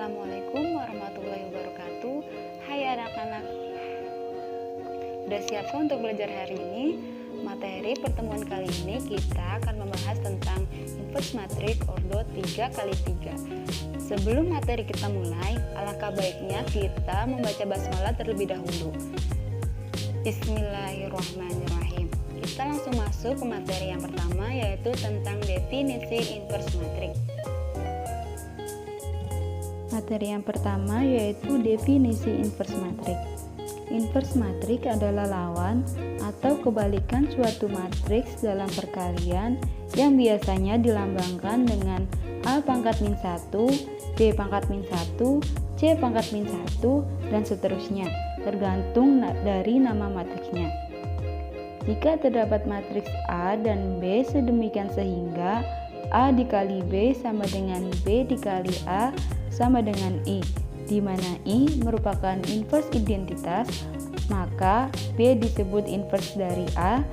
Assalamualaikum warahmatullahi wabarakatuh. Hai anak-anak, udah siap untuk belajar hari ini? Materi pertemuan kali ini kita akan membahas tentang inverse matrix ordo 3x3. Sebelum materi kita mulai, alangkah baiknya kita membaca basmalah terlebih dahulu. Bismillahirrahmanirrahim. Kita langsung masuk ke materi yang pertama, yaitu tentang definisi inverse matrix. Materi yang pertama yaitu definisi inverse matrix. Inverse matrix adalah lawan atau kebalikan suatu matriks dalam perkalian yang biasanya dilambangkan dengan A pangkat min 1, B pangkat min 1, C pangkat min 1, dan seterusnya, tergantung dari nama matriksnya. Jika terdapat matriks A dan B sedemikian sehingga A dikali B sama dengan B dikali A sama dengan I, di mana I merupakan inverse identitas, maka B disebut inverse dari A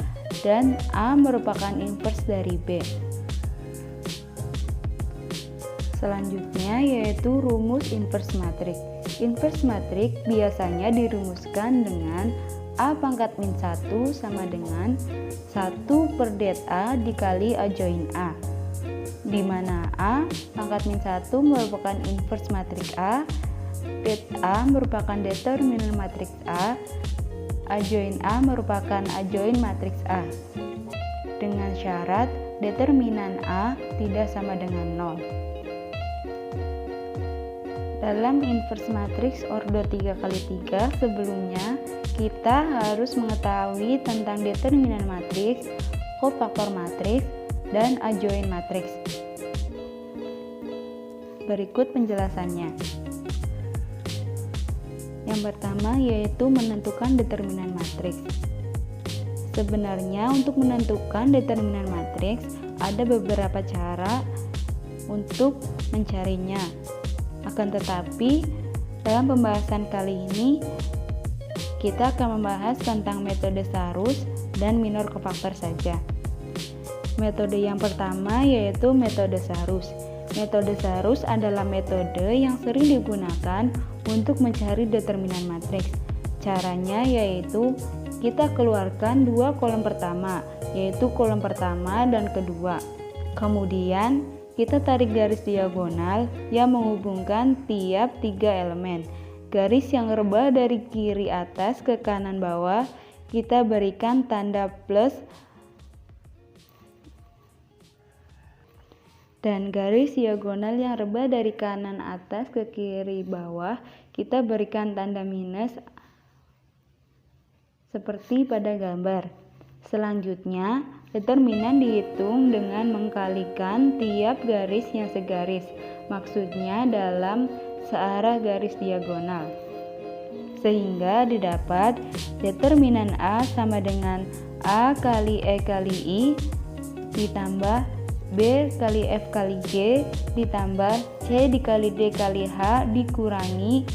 dan A merupakan inverse dari B. Selanjutnya yaitu rumus inverse matrix. Inverse matrix biasanya dirumuskan dengan A pangkat min 1 sama dengan 1 per det A dikali A join A, di mana A pangkat min 1 merupakan inverse matriks A, det A merupakan determinan matriks A join A merupakan A join matriks A, dengan syarat determinan A tidak sama dengan 0. Dalam inverse matriks ordo 3x3 sebelumnya kita harus mengetahui tentang determinan matriks, kofaktor matriks, dan A join matriks. Berikut penjelasannya. Yang pertama yaitu menentukan determinan matriks. Sebenarnya untuk menentukan determinan matriks ada beberapa cara untuk mencarinya. Akan tetapi dalam pembahasan kali ini kita akan membahas tentang metode Sarus dan minor kofaktor saja. Metode yang pertama yaitu metode Sarus. Metode Sarus adalah metode yang sering digunakan untuk mencari determinan matriks. Caranya yaitu kita keluarkan dua kolom pertama, yaitu kolom pertama dan kedua. Kemudian kita tarik garis diagonal yang menghubungkan tiap tiga elemen. Garis yang rebah dari kiri atas ke kanan bawah kita berikan tanda plus, dan garis diagonal yang rebah dari kanan atas ke kiri bawah kita berikan tanda minus seperti pada gambar. Selanjutnya, determinan dihitung dengan mengkalikan tiap garis yang segaris, maksudnya dalam searah garis diagonal, sehingga didapat determinan A sama dengan A kali E kali I ditambah B kali F kali G ditambah C dikali D kali H dikurangi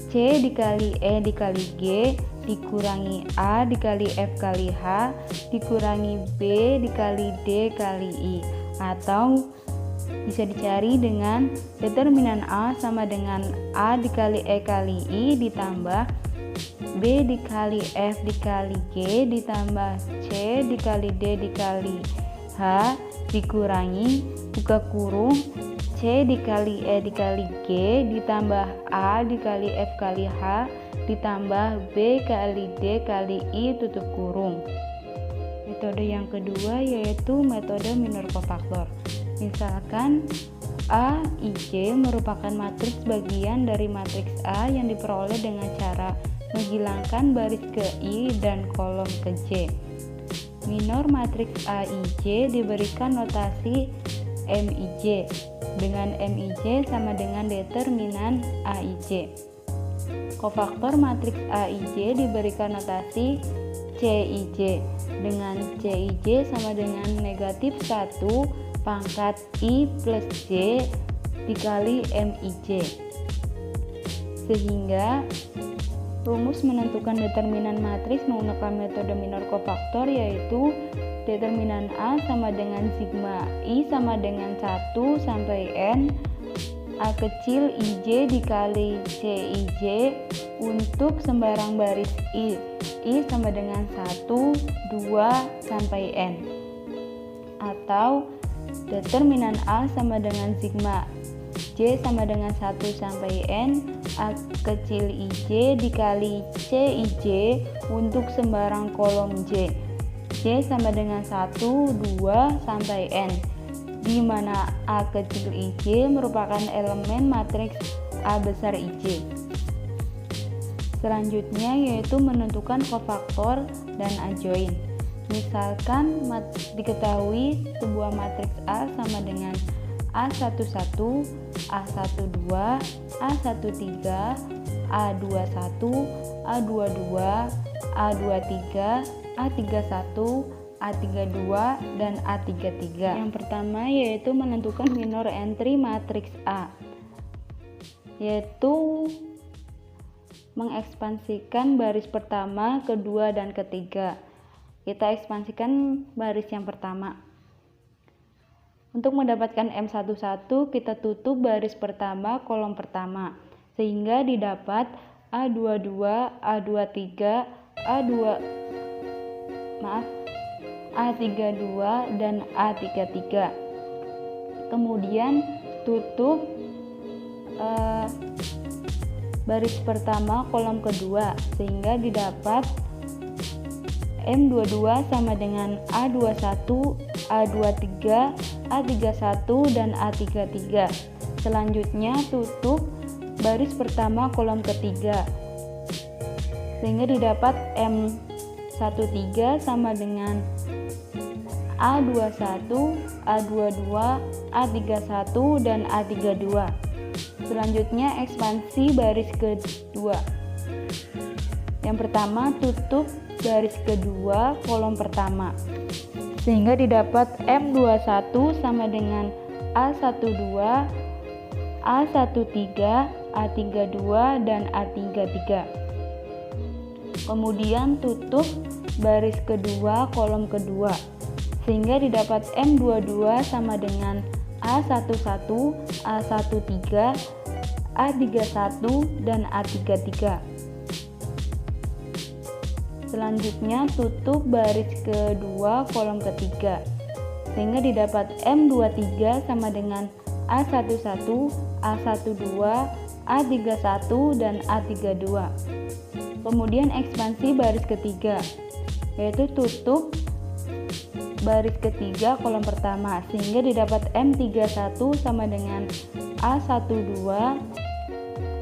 C dikali E dikali G dikurangi A dikali F kali H dikurangi B dikali D kali I, atau bisa dicari dengan determinan A sama dengan A dikali E kali I ditambah B dikali F dikali G ditambah C dikali D dikali H dikurangi buka kurung C dikali E dikali G ditambah A dikali F kali H ditambah B kali D kali I tutup kurung. Metode yang kedua yaitu metode minor kofaktor. Misalkan A, I, J merupakan matriks bagian dari matriks A yang diperoleh dengan cara menghilangkan baris ke I dan kolom ke J. Minor matriks A, I, J diberikan notasi MIJ, dengan MIJ sama dengan determinan A, I, J. Kofaktor matriks A, I, J diberikan notasi CIJ, dengan CIJ sama dengan negatif 1 pangkat I plus J dikali MIJ. Sehingga rumus menentukan determinan matriks menggunakan metode minor kofaktor yaitu determinan A sama dengan sigma I sama dengan 1 sampai N A kecil IJ dikali CIJ untuk sembarang baris I sama dengan 1, 2, sampai N. Atau determinan A sama dengan sigma J sama dengan 1 sampai N A kecil IJ dikali CIJ untuk sembarang kolom J sama dengan 1, 2, sampai N, di mana A kecil IJ merupakan elemen matriks A besar IJ. Selanjutnya yaitu menentukan kofaktor dan adjoin. Misalkan diketahui sebuah matriks A sama dengan A11, A12, A13, A21, A22, A23, A31, A32, dan A33. Yang pertama yaitu menentukan minor entry matriks A, yaitu mengekspansikan baris pertama, kedua, dan ketiga. Kita ekspansikan baris yang pertama. Untuk mendapatkan M11, kita tutup baris pertama kolom pertama, sehingga didapat A22, A23, A32, dan A33. Kemudian tutup baris pertama kolom kedua, sehingga didapat M22 sama dengan A21, A23, A31, dan A33. Selanjutnya tutup baris pertama kolom ketiga, sehingga didapat M13 sama dengan A21, A22, A31, dan A32. Selanjutnya ekspansi baris kedua. Yang pertama tutup baris kedua kolom pertama, sehingga didapat M21 sama dengan A12, A13, A32, dan A33. Kemudian tutup baris kedua kolom kedua, sehingga didapat M22 sama dengan A11, A13, A31, dan A33. Selanjutnya tutup baris kedua kolom ketiga, sehingga didapat M23 sama dengan A11, A12, A31, dan A32. Kemudian ekspansi baris ketiga, yaitu tutup baris ketiga kolom pertama, sehingga didapat M31 sama dengan A12,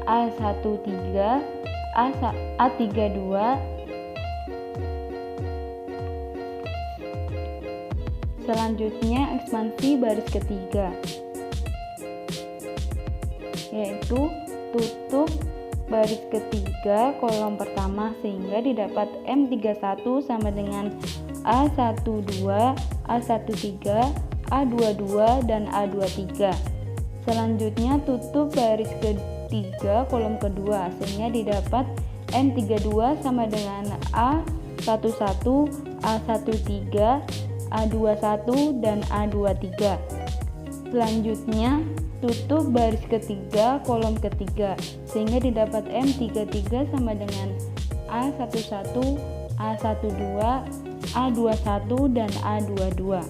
A13, A32, selanjutnya ekspansi baris ketiga, yaitu tutup baris ketiga kolom pertama, sehingga didapat M31 sama dengan A12, A13, A22, dan A23. Selanjutnya tutup baris ketiga kolom kedua, sehingga didapat M32 sama dengan A11, A13, A21, dan A23. Selanjutnya tutup baris ketiga kolom ketiga, sehingga didapat M33 sama dengan A11, A12, A21, dan A22.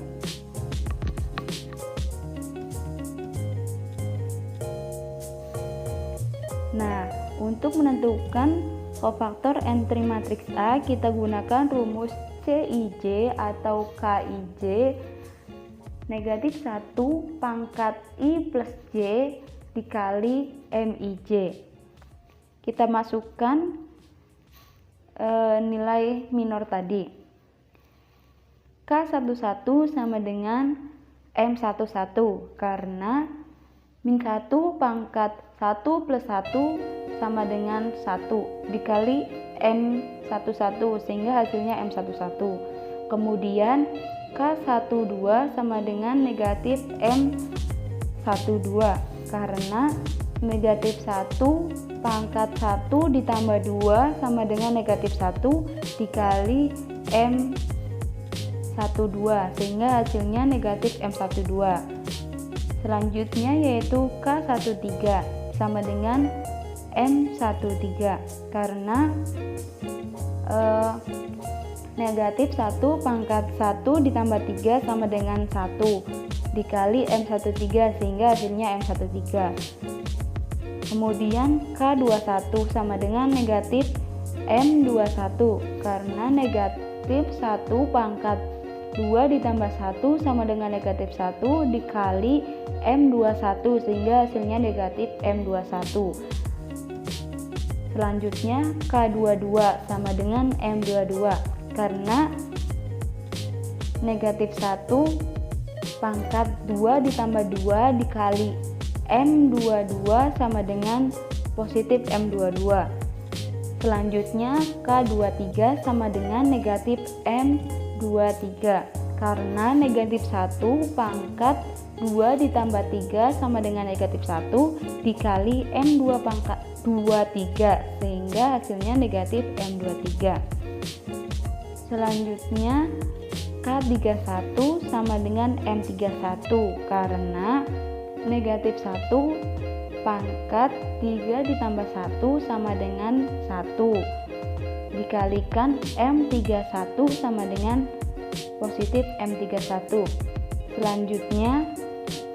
Nah, untuk menentukan kofaktor entry matriks A, kita gunakan rumus CIJ atau KIJ negatif 1 pangkat I plus J dikali MIJ. Kita masukkan nilai minor tadi. K11 sama dengan M11 karena min 1 pangkat 1 plus 1 sama dengan 1 dikali M11, sehingga hasilnya M11. Kemudian K12 sama dengan negatif M12 karena negatif 1 pangkat 1 ditambah 2 sama dengan negatif 1 dikali M12, sehingga hasilnya negatif M12. Selanjutnya yaitu K13 sama dengan M13 karena negatif 1 pangkat 1 ditambah 3 sama dengan 1 dikali M13 sehingga hasilnya M13. Kemudian K21 sama dengan negatif M21 karena negatif 1 pangkat 2 ditambah 1 sama dengan negatif 1 dikali M21 sehingga hasilnya negatif M21. Selanjutnya K22 sama dengan M22 karena negatif 1 pangkat 2 ditambah 2 dikali M22 sama dengan positif M22. Selanjutnya K23 sama dengan negatif M23 karena negatif 1 pangkat 2 ditambah 3 sama dengan negatif 1 dikali M2 pangkat 23 sehingga hasilnya negatif M23. Selanjutnya K31 sama dengan M31 karena negatif 1 pangkat 3 ditambah 1 sama dengan 1 dikalikan M31 sama dengan positif M31. Selanjutnya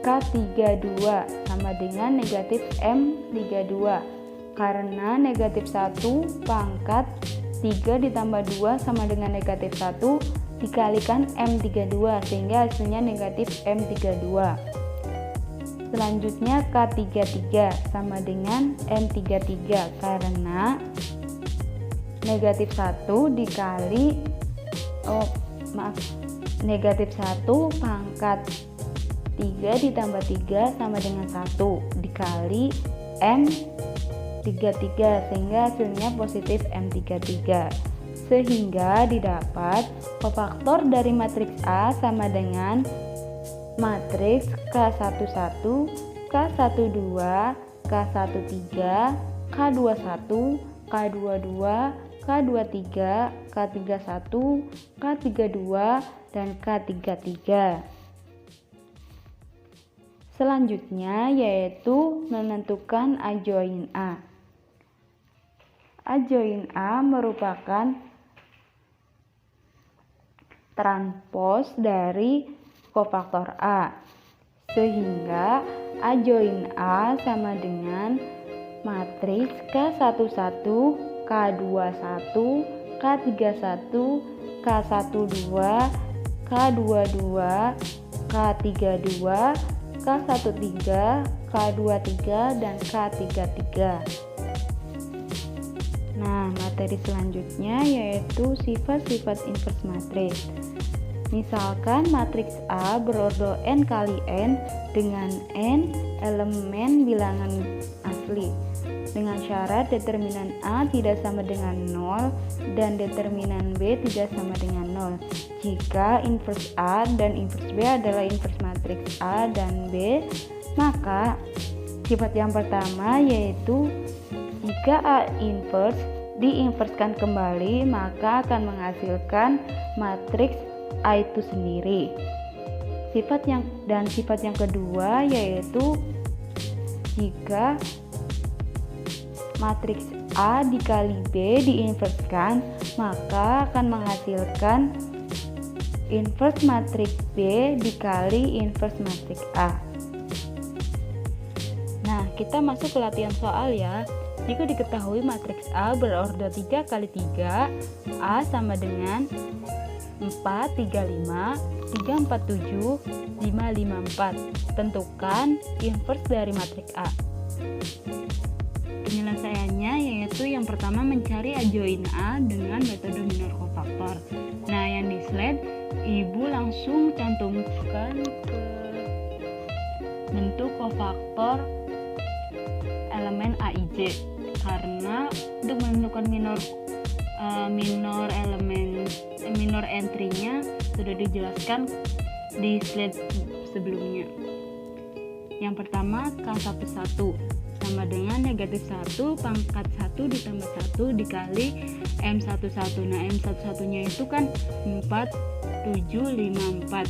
K32 sama dengan negatif M32 karena negatif 1 pangkat 3 ditambah 2 sama dengan negatif 1 dikalikan M32 sehingga hasilnya negatif M32. Selanjutnya K33 sama dengan M33 karena negatif 1 dikali negatif 1 pangkat 3 ditambah 3 sama dengan 1 dikali M33 sehingga hasilnya positif M33 sehingga didapat kofaktor dari matriks A sama dengan matriks K11, K12, K13, K21, K22, K23, K31, K32, dan K33. Selanjutnya yaitu menentukan A join A. A join A merupakan transpos dari kofaktor A, sehingga A join A sama dengan matriks K11, K21, K31, K12, K22, K32, K13, K23, dan K33. Nah, materi selanjutnya yaitu sifat-sifat inverse matriks. Misalkan matriks A berordo n kali n dengan n elemen bilangan asli dengan syarat determinan A tidak sama dengan 0 dan determinan B tidak sama dengan 0 jika inverse A dan inverse B adalah inverse matriks A dan B. Maka sifat yang pertama yaitu jika A inverse diinverskan kembali maka akan menghasilkan matriks A itu sendiri. Sifat yang kedua yaitu jika matriks A dikali B diinverskan maka akan menghasilkan inverse matriks B dikali inverse matriks A. Nah, kita masuk ke latihan soal ya. Jika diketahui matriks A berordo 3 kali 3, A sama dengan 4, 3, 5, 3, 4, 7, 5, 5, 4. Tentukan inverse dari matriks A. Penyelesaiannya yaitu yang pertama mencari A join A dengan metode minor kofaktor. Nah, yang di slide Ibu langsung cantumkan ke bentuk kofaktor elemen AIJ karena untuk menentukan minor entry-nya sudah dijelaskan di slide sebelumnya. Yang pertama K11 sama dengan negatif 1 pangkat 1 ditambah 1 dikali M11. Nah, M11 nya itu kan 4, 7, 5, 4.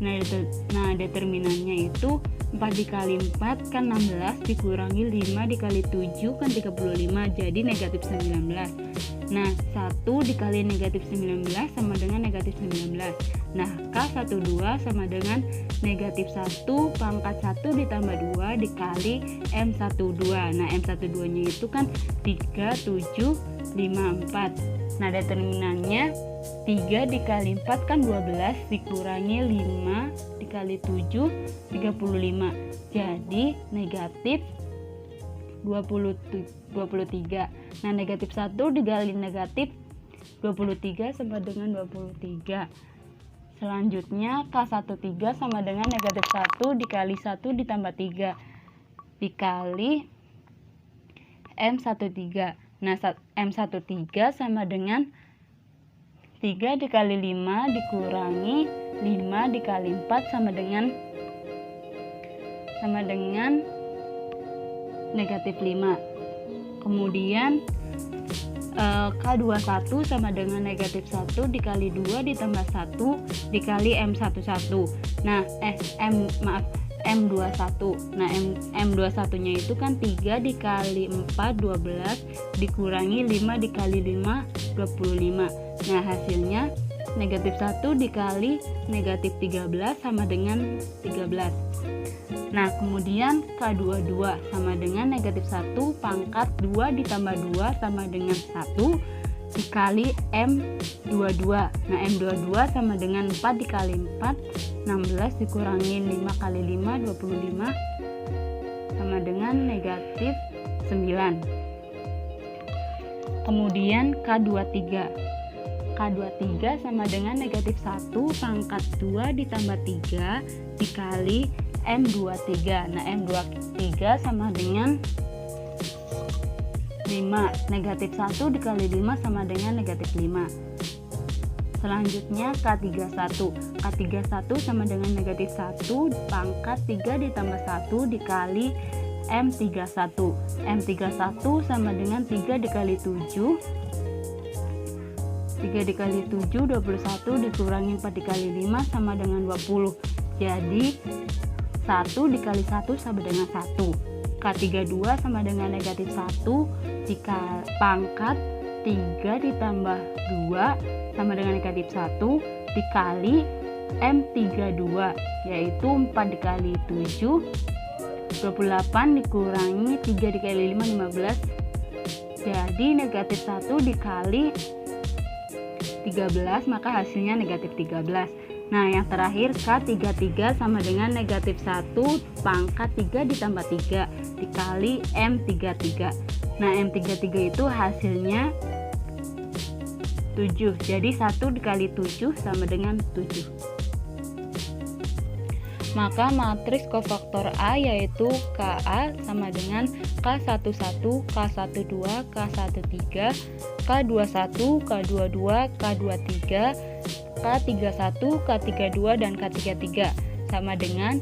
Nah, determinannya itu 4 dikali 4 kan 16, dikurangi 5 dikali 7 kan 35, jadi negatif 19. Nah, 1 dikali negatif 19 sama dengan negatif 19. Nah, K12 sama dengan negatif 1 pangkat 1 ditambah 2 dikali M12. Nah, M12 nya itu kan 3, 7, 5, 4. Nah, determinannya 3 dikali 4 kan 12, dikurangi 5 dikali 7, 35. Jadi negatif 23. Nah, negatif 1 dikali negatif 23 sama dengan 23. Selanjutnya K13 sama dengan negatif 1 dikali 1 ditambah 3 dikali M13. Nah, M13 sama dengan 3 dikali 5 dikurangi 5 dikali 4 sama dengan negatif 5. Kemudian K21 sama dengan negatif 1 dikali 2 ditambah 1 dikali M11. Nah, M21. Nah, M21 nya itu kan 3 dikali 4 12 dikurangi 5 dikali 5 25. Nah, hasilnya negatif 1 dikali negatif 13 sama dengan 13. Nah, kemudian K22 sama dengan negatif 1 pangkat 2 ditambah 2 sama dengan 1 dikali M22. Nah, M22 sama dengan 4 dikali 4 16 dikurangi 5 kali 5 25 sama dengan negatif 9. Kemudian K23 sama dengan negatif 1 pangkat 2 ditambah 3 dikali M23. Nah, M23 sama dengan 5. Negatif 1 dikali 5 sama dengan negatif 5. Selanjutnya K31 sama dengan negatif 1 pangkat 3 ditambah 1 dikali M31. M31 sama dengan 3 dikali 7 dikali 7 21 dikurangi 4 dikali 5 sama dengan 20. Jadi 1 dikali 1 sama dengan 1. K32 sama dengan negatif 1 jika pangkat 3 ditambah 2 sama dengan negatif 1 dikali M32, yaitu 4 dikali 7 28 dikurangi 3 dikali 5 15. Jadi negatif 1 dikali 13, maka hasilnya negatif 13. Nah, yang terakhir K33 sama dengan negatif 1 pangkat 3 ditambah 3 dikali M33. Nah, M33 itu hasilnya 7. Jadi 1 dikali 7 sama dengan 7. Maka matriks kofaktor A yaitu KA sama dengan K11, K12, K13, K21, K22, K23, K31, K32, dan K33 sama dengan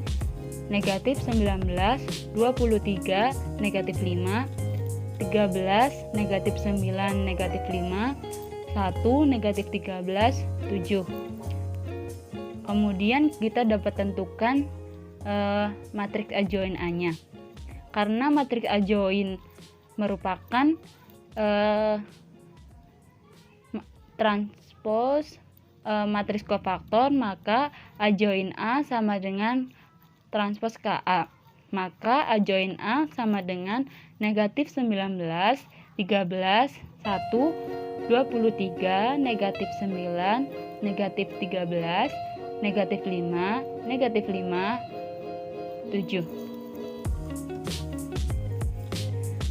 negatif 19, 23, negatif 5, 13, negatif 9, negatif 5, 1, negatif 13, 7. Kemudian kita dapat tentukan matriks adjoin A-nya. Karena matriks adjoin merupakan transpos matriks kofaktor, maka adjoin A sama dengan transpos KA. Maka adjoin A sama dengan negatif 19, 13, 1, 23, negatif 9, negatif 13, negatif 5, negatif 5, 7.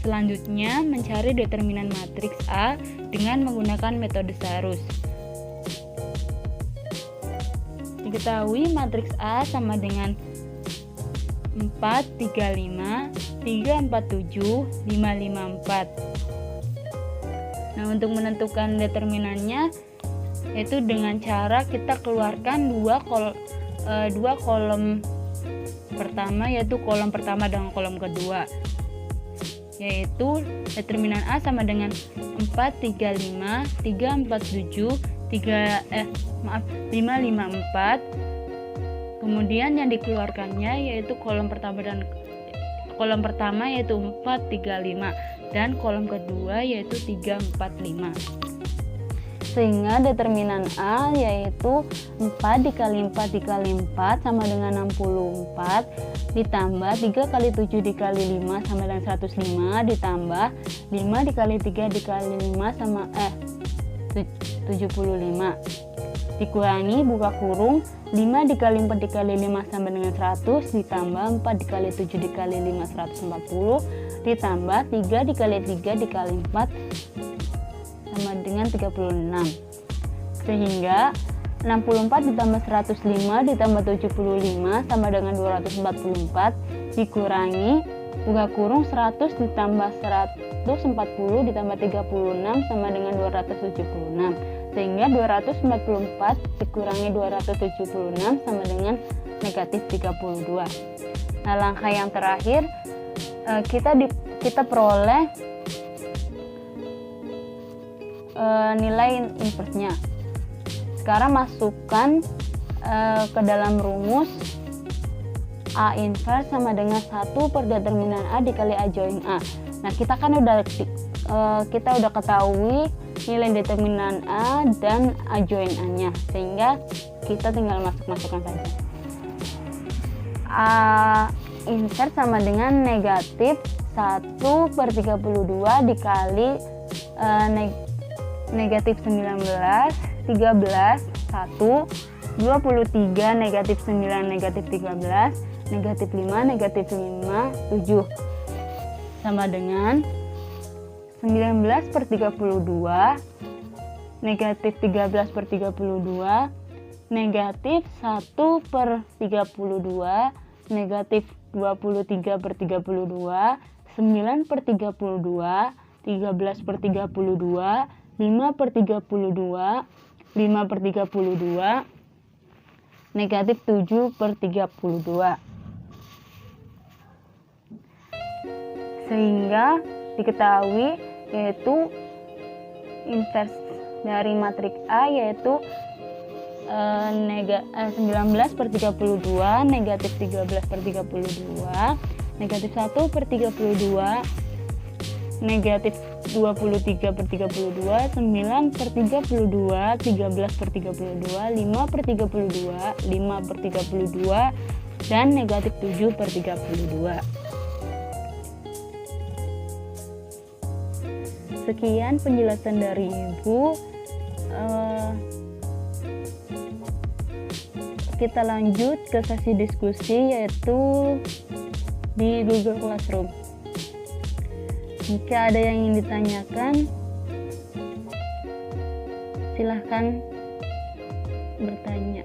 Selanjutnya, mencari determinan matriks A dengan menggunakan metode Sarus. Diketahui matriks A sama dengan 4, 3, 5, 3, 4, 7, 5, 5, 4. Nah, untuk menentukan determinannya yaitu dengan cara kita keluarkan dua kolom pertama, yaitu kolom pertama dan kolom kedua, yaitu determinan A sama dengan 4, 3, 5, 3, 4, 7, 5, 5, 4. Kemudian yang dikeluarkannya yaitu kolom pertama yaitu 4, 3, 5 dan kolom kedua yaitu 3, 4, 5. Sehingga determinan A yaitu 4 dikali 4 dikali 4 sama dengan 64 ditambah 3 kali 7 dikali 5 sama dengan 105 ditambah 5 dikali 3 dikali 5 sama 75 dikurangi buka kurung 5 dikali 4 dikali 5 sama dengan 100 ditambah 4 dikali 7 dikali 5 140 ditambah 3 dikali 3 dikali 4 sama dengan 36 sehingga 64 ditambah 105 ditambah 75 sama dengan 244 dikurangi buka kurung 100 ditambah 140 ditambah 36 sama dengan 276 sehingga 244 dikurangi 276 sama dengan negatif 32. Nah, langkah yang terakhir kita peroleh nilai inversnya. Sekarang masukkan ke dalam rumus A inverse sama dengan 1 per determinan A dikali A join A. Nah, kita kan udah ketahui nilai determinan A dan A join A-nya, sehingga kita tinggal masukkan saja. A inverse sama dengan negatif 1 per 32 dikali negatif 19, 13, 1, 23, negatif 9, negatif 13, negatif 5, negatif 5, 7 sama dengan 19 per 32 negatif 13 per 32 negatif 1 per 32 negatif 23 per 32 9 per 32 13 per 32 5 per 32 5 per 32 negatif 7 per 32 sehingga diketahui yaitu inverse dari matriks A yaitu 19 per 32 negatif 13 per 32 negatif 1 per 32 negatif 23 per 32 9 per 32 13 per 32 5 per 32 5 per 32 dan negatif 7 per 32. Sekian penjelasan dari Ibu. Kita lanjut ke sesi diskusi yaitu di Google Classroom. Jika ada yang ingin ditanyakan, silahkan bertanya.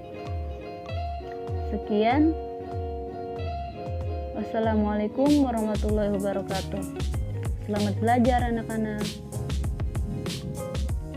Sekian. Wassalamualaikum warahmatullahi wabarakatuh. Selamat belajar anak-anak.